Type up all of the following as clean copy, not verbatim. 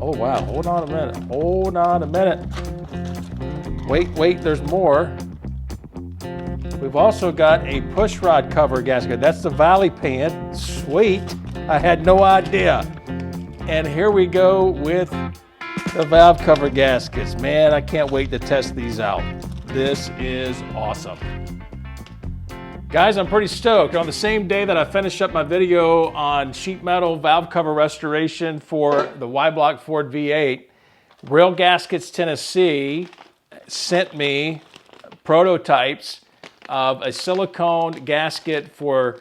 Oh, wow. Hold on a minute. Hold on a minute. Wait, there's more. We've also got a push rod cover gasket. That's the valley pan. Sweet. I had no idea. And here we go with the valve cover gaskets. Man, I can't wait to test these out. This is awesome. Guys, I'm pretty stoked. On the same day that I finished up my video on sheet metal valve cover restoration for the Y-Block Ford V8, Real Gaskets Tennessee sent me prototypes of a silicone gasket for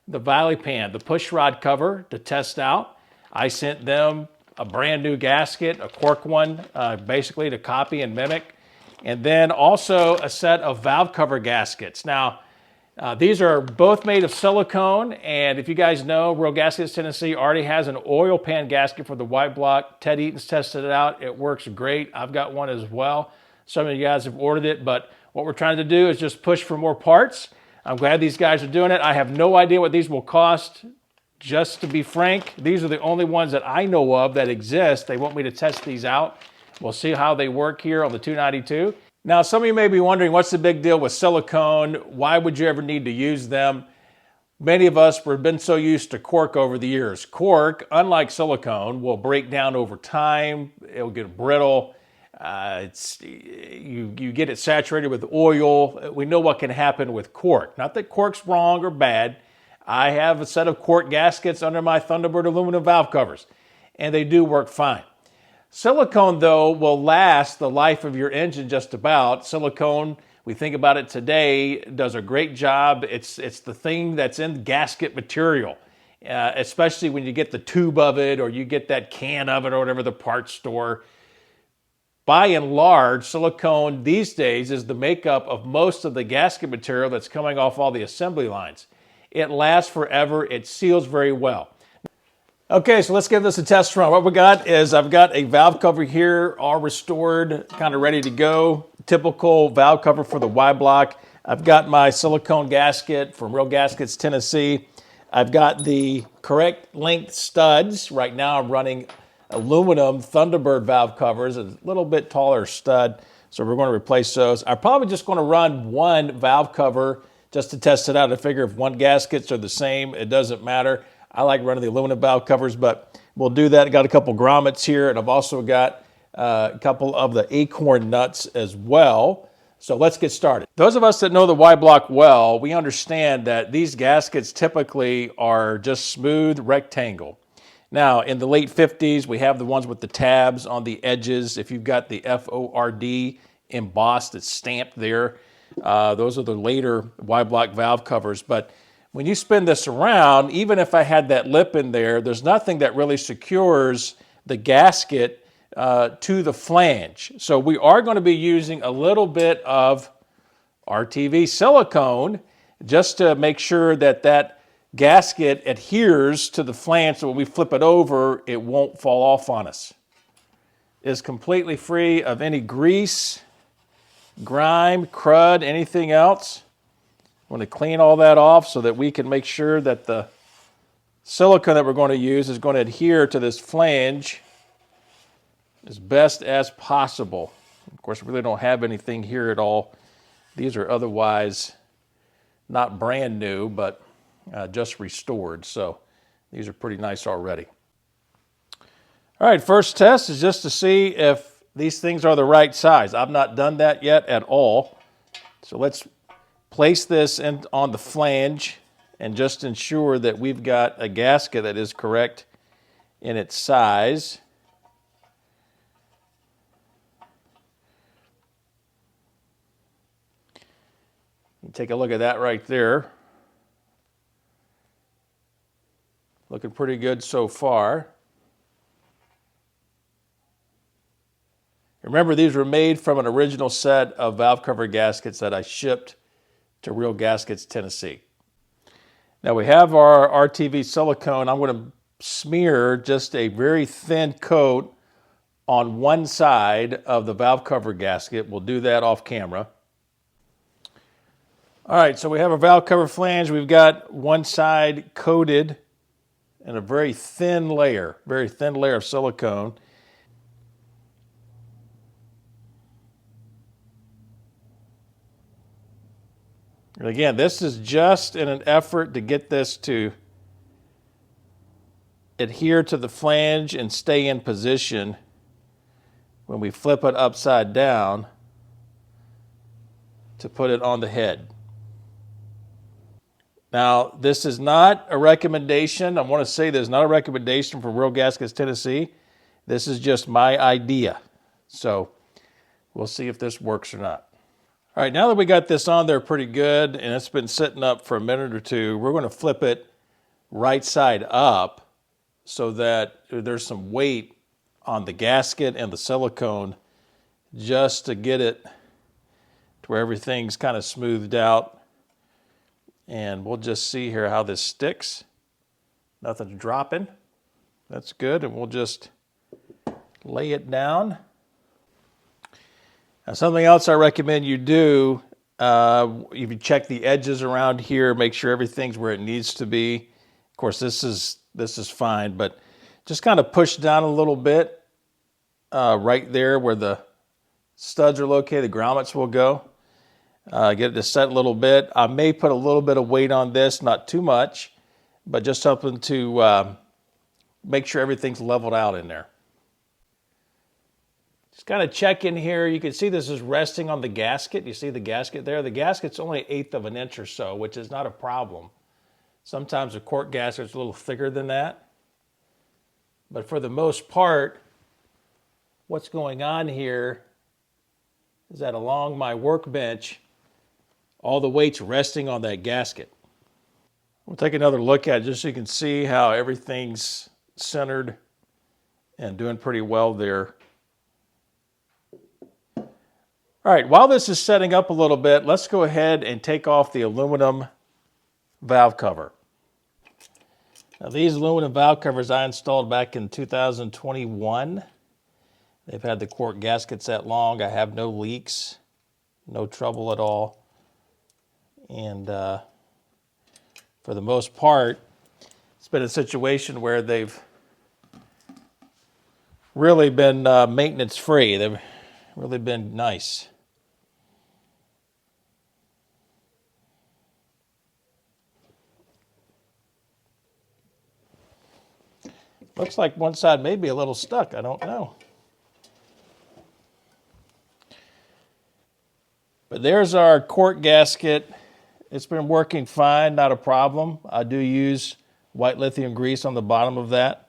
the valley pan, the push rod cover to test out. I sent them a brand new gasket, a cork one, basically to copy and mimic, and then also a set of valve cover gaskets. Now, these are both made of silicone, and if you guys know, Real Gaskets Tennessee already has an oil pan gasket for the Y-Block. Ted Eaton's tested it out. It works great. I've got one as well. Some of you guys have ordered it, but what we're trying to do is just push for more parts. I'm glad these guys are doing it. I have no idea what these will cost. Just to be frank, these are the only ones that I know of that exist. They want me to test these out. We'll see how they work here on the 292. Now, some of you may be wondering, what's the big deal with silicone? Why would you ever need to use them? Many of us have been so used to cork over the years. Cork, unlike silicone, will break down over time. It'll get brittle. You get it saturated with oil. We know what can happen with cork. Not that cork's wrong or bad. I have a set of cork gaskets under my Thunderbird aluminum valve covers, and they do work fine. Silicone, though, will last the life of your engine just about. Silicone, we think about it today, does a great job. It's the thing that's in gasket material, especially when you get the tube of it or you get that can of it or whatever, the parts store. By and large, silicone these days is the makeup of most of the gasket material that's coming off all the assembly lines. It lasts forever. It seals very well. Okay, so let's give this a test run. What we got is I've got a valve cover here, all restored, kind of ready to go. Typical valve cover for the Y-Block. I've got my silicone gasket from Real Gaskets Tennessee. I've got the correct length studs. Right now I'm running aluminum Thunderbird valve covers, a little bit taller stud, so we're going to replace those. I'm probably just going to run one valve cover just to test it out. I figure if one gaskets are the same, it doesn't matter. I like running the aluminum valve covers, but we'll do that. I got a couple grommets here, and I've also got a couple of the acorn nuts as well. So let's get started. Those of us that know the Y-Block well, we understand that these gaskets typically are just smooth rectangle. Now, in the late 50s, we have the ones with the tabs on the edges. If you've got the FORD embossed, it's stamped there. Those are the later Y-Block valve covers. But when you spin this around, even if I had that lip in there, there's nothing that really secures the gasket to the flange. So we are going to be using a little bit of RTV silicone just to make sure that that gasket adheres to the flange, so when we flip it over, it won't fall off on us. It's completely free of any grease, grime, crud, anything else. I want to clean all that off so that we can make sure that the silicone that we're going to use is going to adhere to this flange as best as possible. Of course, we really don't have anything here at all. These are otherwise not brand new, but just restored, so these are pretty nice already. All right, first test is just to see if these things are the right size. I've not done that yet at all, so let's place this on the flange and just ensure that we've got a gasket that is correct in its size. You take a look at that right there. Looking pretty good so far. Remember, these were made from an original set of valve cover gaskets that I shipped to Real Gaskets Tennessee. Now we have our RTV silicone. I'm going to smear just a very thin coat on one side of the valve cover gasket. We'll do that off camera. All right, so we have a valve cover flange. We've got one side coated in a very thin layer of silicone. And again, this is just in an effort to get this to adhere to the flange and stay in position when we flip it upside down to put it on the head. Now, this is not a recommendation. I want to say this is not a recommendation from Real Gaskets Tennessee. This is just my idea. So we'll see if this works or not. All right, now that we got this on there pretty good and it's been sitting up for a minute or two, we're going to flip it right side up so that there's some weight on the gasket and the silicone just to get it to where everything's kind of smoothed out. And we'll just see here how this sticks. Nothing's dropping. That's good. And we'll just lay it down. Now, something else I recommend you do, if you check the edges around here, make sure everything's where it needs to be. Of course, this is fine, but just kind of push down a little bit right there where the studs are located, the grommets will go. Get it to set a little bit. I may put a little bit of weight on this, not too much, but just something to make sure everything's leveled out in there. Just kind of check in here. You can see this is resting on the gasket. You see the gasket there? The gasket's only 1/8 of an inch or so, which is not a problem. Sometimes a cork gasket's a little thicker than that. But for the most part, what's going on here is that along my workbench, all the weight's resting on that gasket. We'll take another look at it just so you can see how everything's centered and doing pretty well there. All right, while this is setting up a little bit, let's go ahead and take off the aluminum valve cover. Now, these aluminum valve covers I installed back in 2021. They've had the cork gaskets that long. I have no leaks, no trouble at all. And for the most part, it's been a situation where they've really been maintenance free. They've really been nice. Looks like one side may be a little stuck. I don't know. But there's our cork gasket. It's been working fine, not a problem. I do use white lithium grease on the bottom of that.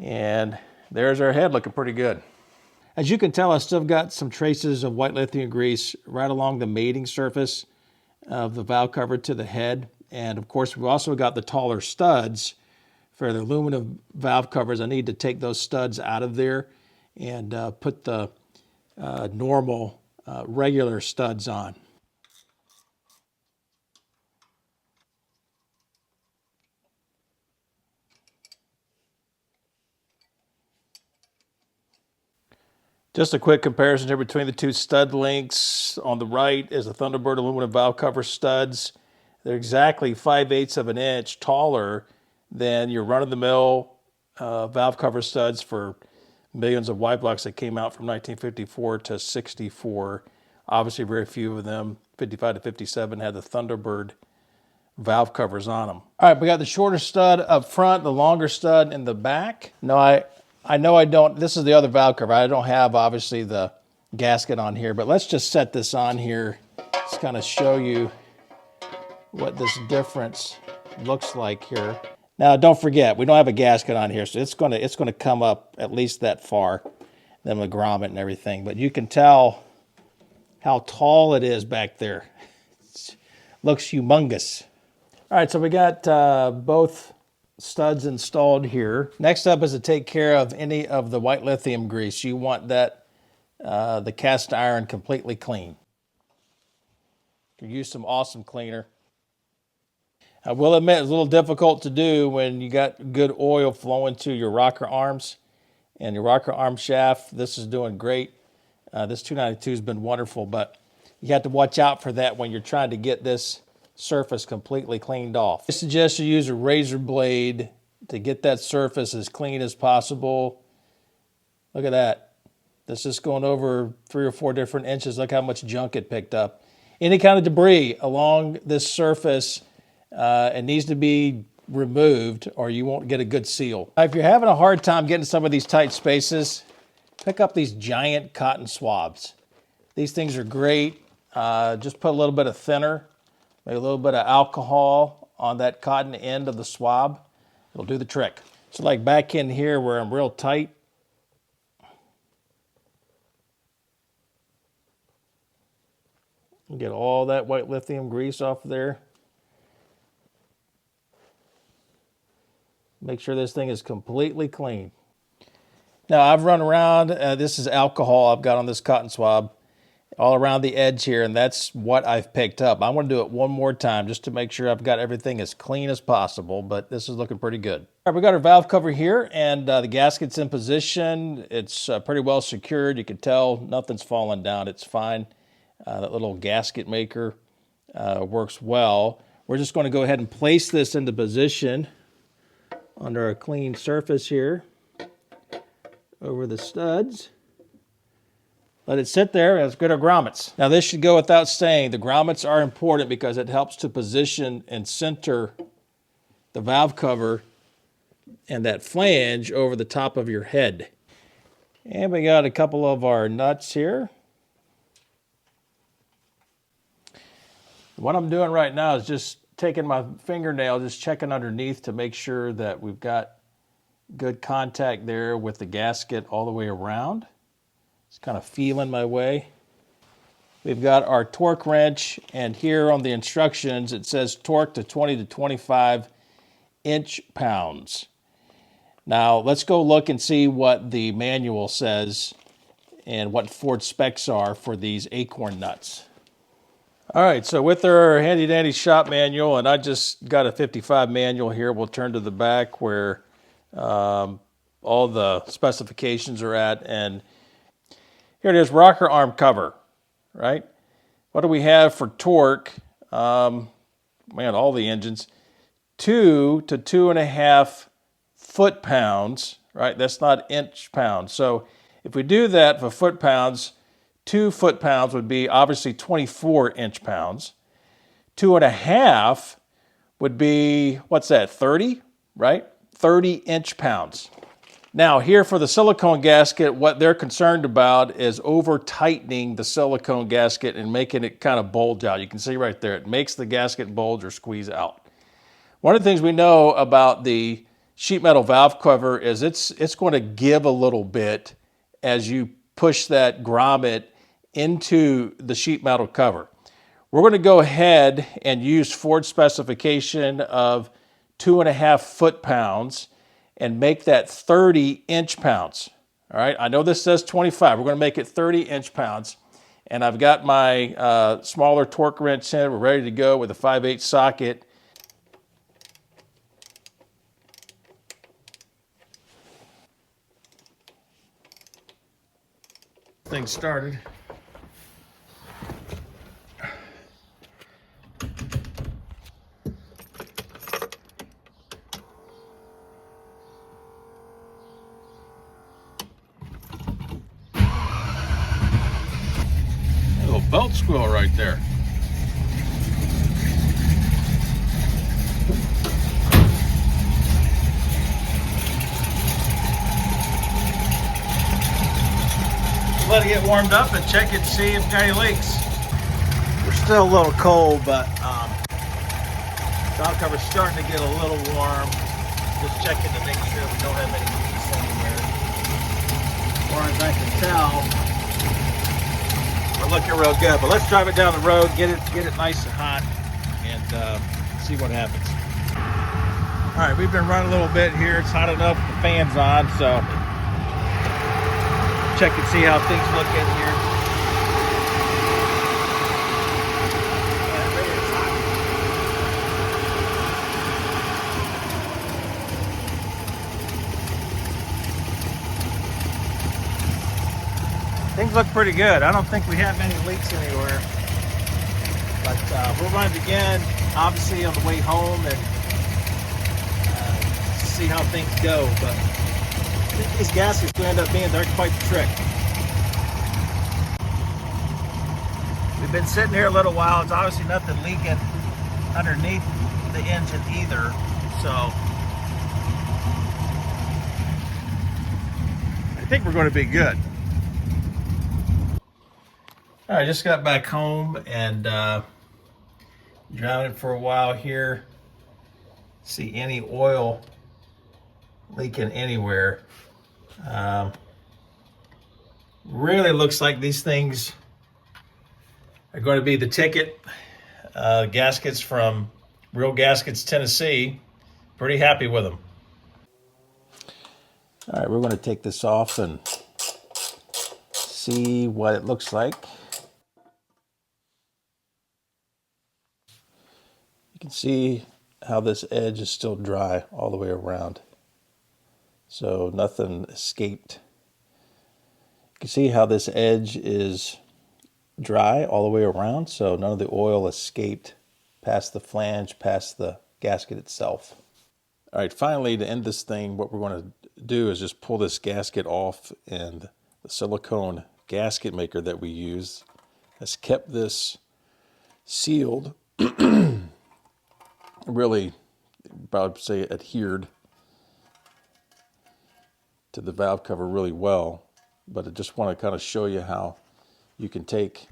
And there's our head looking pretty good. As you can tell, I still got some traces of white lithium grease right along the mating surface of the valve cover to the head. And of course, we've also got the taller studs for the aluminum valve covers. I need to take those studs out of there and put the normal regular studs on. Just a quick comparison here between the two stud links. On the right is the Thunderbird aluminum valve cover studs. They're exactly 5/8 of an inch taller than your run-of-the-mill valve cover studs for millions of white blocks that came out from 1954 to 64. Obviously, very few of them, 55 to 57, had the Thunderbird valve covers on them. All right, we got the shorter stud up front, the longer stud in the back. No, I know I don't, this is the other valve cover. I don't have, obviously, the gasket on here, but let's just set this on here. Just kind of show you what this difference looks like here. Now, don't forget, we don't have a gasket on here, so it's going to come up at least that far, then the grommet and everything. But you can tell how tall it is back there. It looks humongous. All right, so we got both studs installed here. Next up is to take care of any of the white lithium grease. You want that the cast iron completely clean. You use some awesome cleaner. I will admit it's a little difficult to do when you got good oil flowing to your rocker arms and your rocker arm shaft. This is doing great. This 292 has been wonderful, but you have to watch out for that when you're trying to get this surface completely cleaned off. I suggest you use a razor blade to get that surface as clean as possible. Look at that. This is going over 3 or 4 different inches. Look how much junk it picked up. Any kind of debris along this surface, it needs to be removed or you won't get a good seal. If you're having a hard time getting some of these tight spaces, pick up these giant cotton swabs. These things are great. Just put a little bit of thinner, maybe a little bit of alcohol on that cotton end of the swab. It'll do the trick. So like back in here where I'm real tight, get all that white lithium grease off there. Make sure this thing is completely clean. Now I've run around, this is alcohol I've got on this cotton swab, all around the edge here, and that's what I've picked up. I'm going to do it one more time just to make sure I've got everything as clean as possible, but this is looking pretty good. All right, we got our valve cover here, and the gasket's in position. It's pretty well secured. You can tell nothing's falling down. It's fine. That little gasket maker works well. We're just going to go ahead and place this into position under a clean surface here over the studs. Let it sit there, and let's get our grommets. Now this should go without saying, the grommets are important because it helps to position and center the valve cover and that flange over the top of your head. And we got a couple of our nuts here. What I'm doing right now is just taking my fingernail, just checking underneath to make sure that we've got good contact there with the gasket all the way around. Just kind of feeling my way. We've got our torque wrench, and here on the instructions it says torque to 20 to 25 inch-pounds. Now let's go look and see what the manual says and what Ford specs are for these acorn nuts. All right, so with our handy-dandy shop manual, and I just got a 55 manual here, we'll turn to the back where all the specifications are at, and here it is, rocker arm cover, right? What do we have for torque? Man, all the engines, 2 to 2.5 foot-pounds, right? That's not inch-pounds. So if we do that for foot-pounds, 2 foot-pounds would be obviously 24 inch-pounds. 2.5 would be, what's that, 30, right? 30 inch-pounds. Now here for the silicone gasket, what they're concerned about is over-tightening the silicone gasket and making it kind of bulge out. You can see right there, it makes the gasket bulge or squeeze out. One of the things we know about the sheet metal valve cover is it's going to give a little bit as you push that grommet into the sheet metal cover. We're going to go ahead and use Ford specification of 2.5 foot-pounds and make that 30 inch-pounds. All right, I know this says 25. We're going to make it 30 inch-pounds. And I've got my smaller torque wrench in. We're ready to go with a 5/8 socket. Thing started. A little belt squirrel right there. Let it get warmed up and check it and see if got any leaks. We're still a little cold, but valve cover's starting to get a little warm. Just checking to make sure we don't have any leaks anywhere. As far as I can tell, we're looking real good. But let's drive it down the road, get it nice and hot, and see what happens. All right, we've been running a little bit here. It's hot enough. The fan's on, so. Check and see how things look in here. Things look pretty good. I don't think we have any leaks anywhere. But we'll run it again, obviously on the way home, and see how things go. But I think these gaskets will end up being, they're quite the trick. We've been sitting here a little while. It's obviously nothing leaking underneath the engine either. So I think we're going to be good. All right, just got back home and driving it for a while here. See any oil leaking anywhere. Really looks like these things are going to be the ticket. Gaskets from Real Gaskets Tennessee. Pretty happy with them. All right, we're going to take this off and see what it looks like. You can see how this edge is still dry all the way around. So nothing escaped. You can see how this edge is dry all the way around, so none of the oil escaped past the flange, past the gasket itself. All right, finally, to end this thing, what we're going to do is just pull this gasket off, and the silicone gasket maker that we use has kept this sealed, really, I would say, adhered to the valve cover really well. But I just want to kind of show you how you can take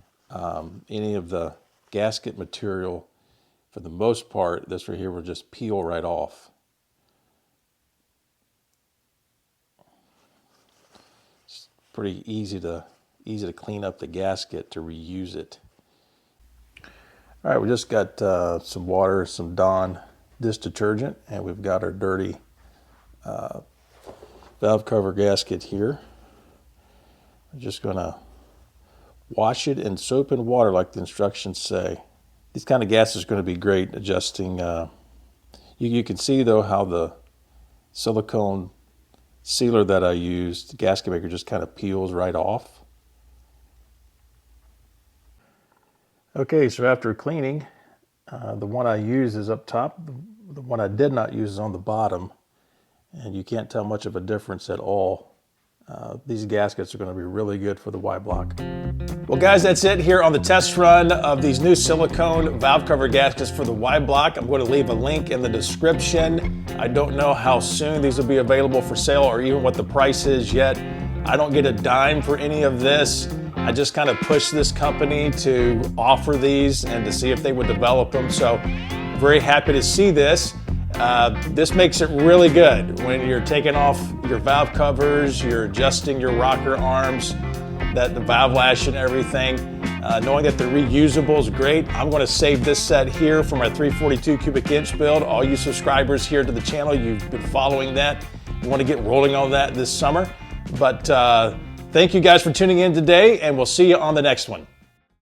any of the gasket material. For the most part, this right here will just peel right off. It's pretty easy to clean up the gasket, to reuse it. All right, we just got some water, some Dawn dish detergent, and we've got our dirty valve cover gasket here. I'm just going to wash it in soap and water like the instructions say. These kind of gaskets are going to be great adjusting. You can see though how the silicone sealer that I used, the gasket maker, just kind of peels right off. Okay, so after cleaning, the one I use is up top. The one I did not use is on the bottom, and you can't tell much of a difference at all. These gaskets are going to be really good for the Y block. Well guys, that's it here on the test run of these new silicone valve cover gaskets for the Y block. I'm going to leave a link in the description. I don't know how soon these will be available for sale or even what the price is yet. I don't get a dime for any of this. I just kind of pushed this company to offer these and to see if they would develop them. So very happy to see this. This makes it really good when you're taking off your valve covers, you're adjusting your rocker arms, the valve lash and everything. Knowing that they're reusable is great. I'm going to save this set here for my 342 cubic inch build. All you subscribers here to the channel, you've been following that. You want to get rolling on that this summer. But thank you guys for tuning in today, and we'll see you on the next one.